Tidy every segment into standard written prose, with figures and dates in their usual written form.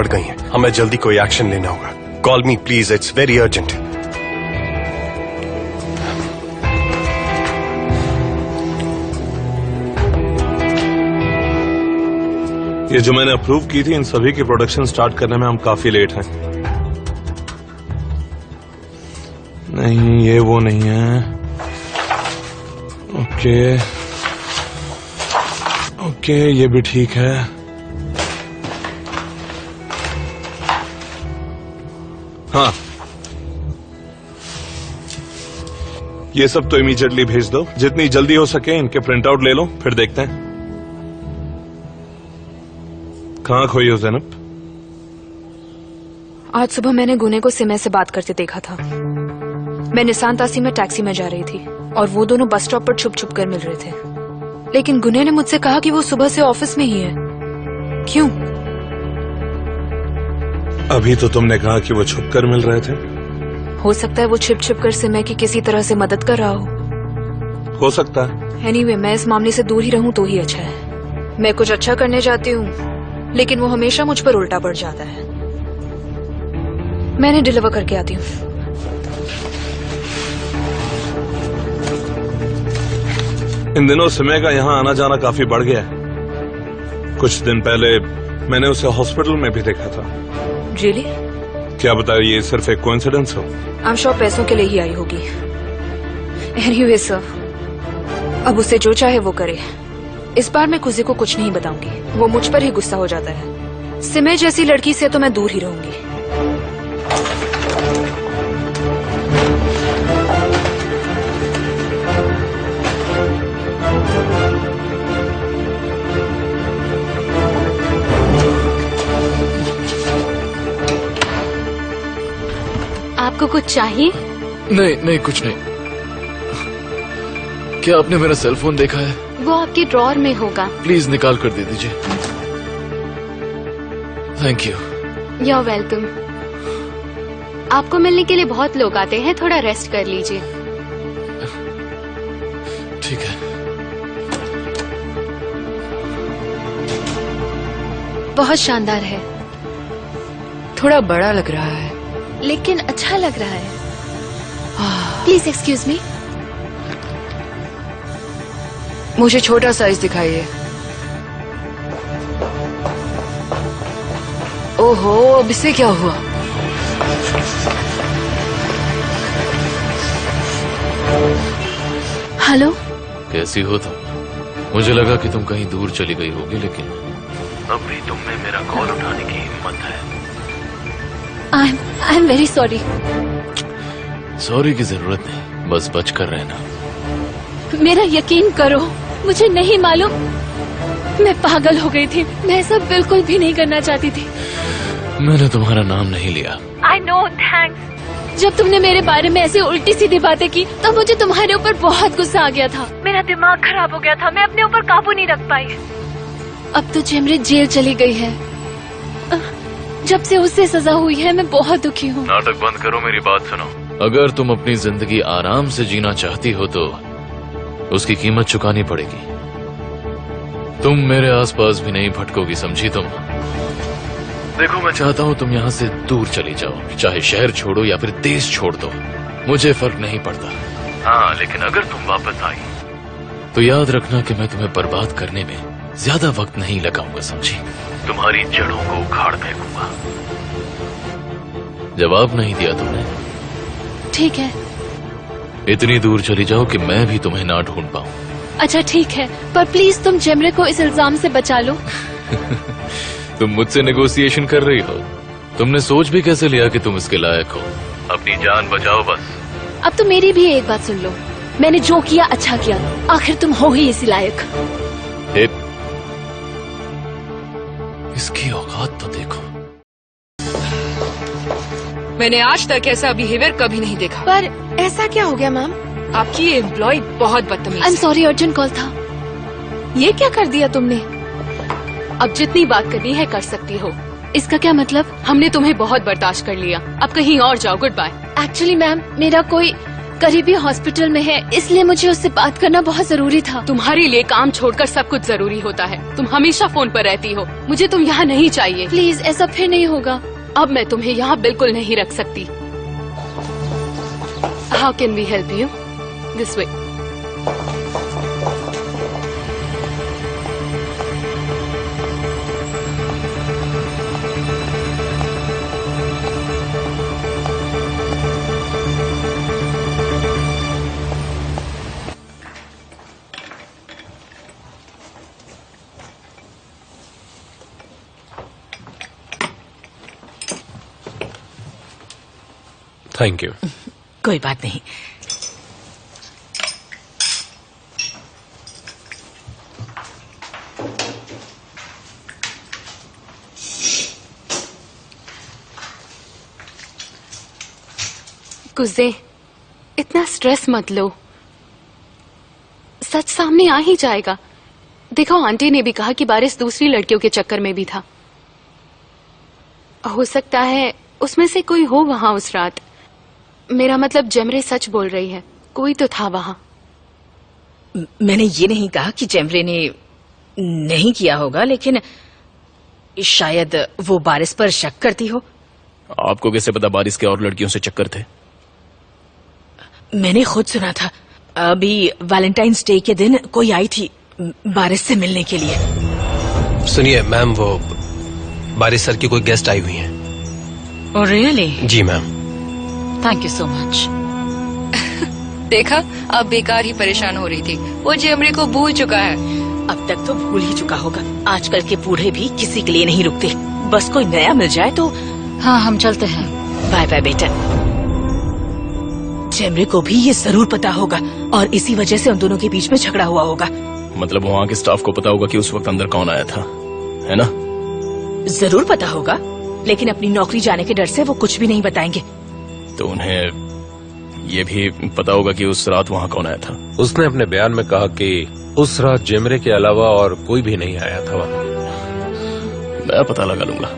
पड़ गई हैं। हमें जल्दी कोई एक्शन लेना होगा। Call me please, it's very urgent. ये जो मैंने अप्रूव की थी, इन सभी की प्रोडक्शन स्टार्ट करने में हम काफी लेट हैं। नहीं, ये वो नहीं है। ओके ओके, ये भी ठीक है। हाँ, ये सब तो इमीडिएटली भेज दो। जितनी जल्दी हो सके इनके प्रिंट आउट ले लो, फिर देखते हैं। कहाँ खोई हो ज़ैनब? आज सुबह मैंने गुने को सिमे से बात करते देखा था। मैं निशान तासी में टैक्सी में जा रही थी और वो दोनों बस स्टॉप पर छुप छुप कर मिल रहे थे। लेकिन गुने ने मुझसे कहा कि वो सुबह से ऑफिस में ही है। क्यों? अभी तो तुमने कहा कि वो छुप कर मिल रहे थे। हो सकता है वो छिप छिप कर सिमे की किसी तरह से मदद कर रहा हो सकता है। एनीवे, मैं इस मामले से दूर ही रहूं तो ही अच्छा है। मैं कुछ अच्छा करने जाती हूँ लेकिन वो हमेशा मुझ पर उल्टा पड़ जाता है। मैंने डिलीवर करके आती हूँ। इन दिनों सिमे का यहाँ आना जाना काफी बढ़ गया है। कुछ दिन पहले मैंने उसे हॉस्पिटल में भी देखा था। रियली? क्या बताओ, ये सिर्फ एक कोइंसिडेंस हो? आई एम श्योर पैसों के लिए ही आई होगी। एनीवे सर, अब उसे जो चाहे वो करे। इस बार मैं कुजी को कुछ नहीं बताऊंगी, वो मुझ पर ही गुस्सा हो जाता है। सिमे जैसी लड़की से तो मैं दूर ही रहूंगी। आपको कुछ चाहिए? नहीं नहीं, कुछ नहीं। क्या आपने मेरा सेल फोन देखा है? वो आपके ड्रॉर में होगा। प्लीज निकाल कर दे दीजिए। Thank you. You are welcome. आपको मिलने के लिए बहुत लोग आते हैं, थोड़ा रेस्ट कर लीजिए। ठीक है। बहुत शानदार है। थोड़ा बड़ा लग रहा है लेकिन अच्छा लग रहा है। Please excuse me. मुझे छोटा साइज दिखाइए। ओहो, अब इससे क्या हुआ? हेलो, कैसी हो तुम? मुझे लगा कि तुम कहीं दूर चली गई होगी, लेकिन अब भी तुम में मेरा कॉल उठाने की हिम्मत है। I am very sorry. Sorry की जरूरत नहीं, बस बच कर रहना। मेरा यकीन करो, मुझे नहीं मालूम, मैं पागल हो गई थी। मैं ऐसा बिल्कुल भी नहीं करना चाहती थी। मैंने तुम्हारा नाम नहीं लिया। I know, thanks. जब तुमने मेरे बारे में ऐसी उल्टी सीधी बातें की तब मुझे तुम्हारे ऊपर बहुत गुस्सा आ गया था। मेरा दिमाग खराब हो गया था, मैं अपने ऊपर काबू नहीं रख पाई। अब तो जेमरे जेल चली गई है। जब से उससे सजा हुई है मैं बहुत दुखी हूँ। नाटक बंद करो, मेरी बात सुनो। अगर तुम अपनी जिंदगी आराम से जीना चाहती हो तो उसकी कीमत चुकानी पड़ेगी। तुम मेरे आसपास भी नहीं भटकोगी, समझी तुम? देखो, मैं चाहता हूँ तुम यहाँ से दूर चली जाओ, चाहे शहर छोड़ो या फिर देश छोड़ दो, मुझे फर्क नहीं पड़ता। हाँ, लेकिन अगर तुम वापस आई तो याद रखना कि मैं तुम्हें बर्बाद करने में ज्यादा वक्त नहीं लगाऊंगा, समझी? तुम्हारी जड़ों को उखाड़ फेंकूंगा। जवाब नहीं दिया तुमने? ठीक है। इतनी दूर चली जाओ कि मैं भी तुम्हें ना ढूंढ पाऊं। अच्छा ठीक है, पर प्लीज तुम जेमरे को इस इल्जाम से बचा लो। तुम मुझसे नेगोशिएशन कर रही हो? तुमने सोच भी कैसे लिया कि तुम इसके लायक हो? अपनी जान बचाओ बस। अब तो मेरी भी एक बात सुन लो, मैंने जो किया अच्छा किया, आखिर तुम हो ही इसी लायक। इसकी औकात तो देखो। मैंने आज तक ऐसा बिहेवियर कभी नहीं देखा। पर ऐसा क्या हो गया मैम? आपकी ये एम्प्लॉय बहुत बदतमीज। I am sorry, urgent call था। ये क्या कर दिया तुमने? अब जितनी बात करनी है कर सकती हो। इसका क्या मतलब? हमने तुम्हें बहुत बर्दाश्त कर लिया, अब कहीं और जाओ। Good bye. एक्चुअली मैम, मेरा कोई करीबी हॉस्पिटल में है, इसलिए मुझे उससे बात करना बहुत जरूरी था। तुम्हारे लिए काम छोड़कर सब कुछ जरूरी होता है। तुम हमेशा फोन पर रहती हो। मुझे तुम यहाँ नहीं चाहिए। प्लीज ऐसा फिर नहीं होगा। अब मैं तुम्हें यहाँ बिल्कुल नहीं रख सकती। How can we help you? This way. Thank you. कोई बात नहीं। कुज़े, इतना स्ट्रेस मत लो। सच सामने आ ही जाएगा। देखो, आंटी ने भी कहा कि बारिश दूसरी लड़कियों के चक्कर में भी था। हो सकता है उसमें से कोई हो वहां उस रात। मेरा मतलब जेमरे सच बोल रही है, कोई तो था वहां। मैंने ये नहीं कहा कि जेमरे ने नहीं किया होगा, लेकिन शायद वो बारिश पर शक करती हो। आपको कैसे पता बारिश के और लड़कियों से चक्कर थे? मैंने खुद सुना था। अभी वैलेंटाइंस डे के दिन कोई आई थी बारिश से मिलने के लिए। सुनिए मैम, वो बारिश सर की कोई गेस्ट आई हुई हैं। Oh really? जी ma'am. Thank you so much. देखा, अब बेकार ही परेशान हो रही थी। वो जेमरे को भूल चुका है। अब तक तो भूल ही चुका होगा। आजकल के बूढ़े भी किसी के लिए नहीं रुकते। बस कोई नया मिल जाए तो। हाँ, हम चलते हैं। बाय बाय बेटा। जेमरे को भी ये जरूर पता होगा और इसी वजह से उन दोनों के बीच में झगड़ा हुआ होगा। मतलब वहाँ के स्टाफ को पता होगा कि उस वक्त अंदर कौन आया था, है ना? जरूर पता होगा, लेकिन अपनी नौकरी जाने के डर से वो कुछ भी नहीं बताएंगे। तो उन्हें ये भी पता होगा कि उस रात वहाँ कौन आया था। उसने अपने बयान में कहा कि उस रात जेमरे के अलावा और कोई भी नहीं आया था वहाँ। मैं पता लगा लूंगा।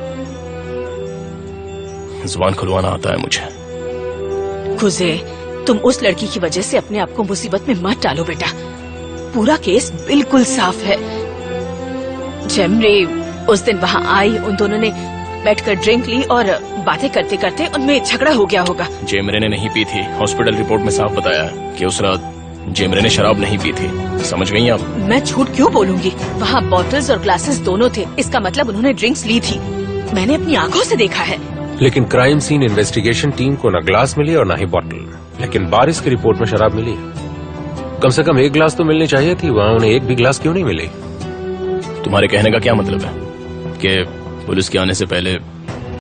जुबान खुलवाना आता है मुझे। खुजे, तुम उस लड़की की वजह से अपने आप को मुसीबत में मत डालो बेटा। पूरा केस बिल्कुल साफ है। जेमरे उस दिन वहाँ आई, उन दोनों ने बैठकर ड्रिंक ली और बातें करते करते उनमें झगड़ा हो गया होगा। जेमरे ने नहीं पी थी। हॉस्पिटल रिपोर्ट में साफ बताया कि उस रात जेमरे ने शराब नहीं पी थी। समझ गई आप? मैं झूठ क्यों बोलूंगी? वहाँ बॉटल्स और ग्लासेस दोनों थे। इसका मतलब उन्होंने ड्रिंक्स ली थी। मैंने अपनी आंखों से देखा है। लेकिन क्राइम सीन इन्वेस्टिगेशन टीम को न ग्लास मिली और न ही बॉटल, लेकिन बारिश की रिपोर्ट में शराब मिली। कम से कम एक ग्लास तो मिलनी चाहिए थी। वहाँ उन्हें एक भी ग्लास क्यों नहीं मिली? तुम्हारे कहने का क्या मतलब है कि पुलिस के आने से पहले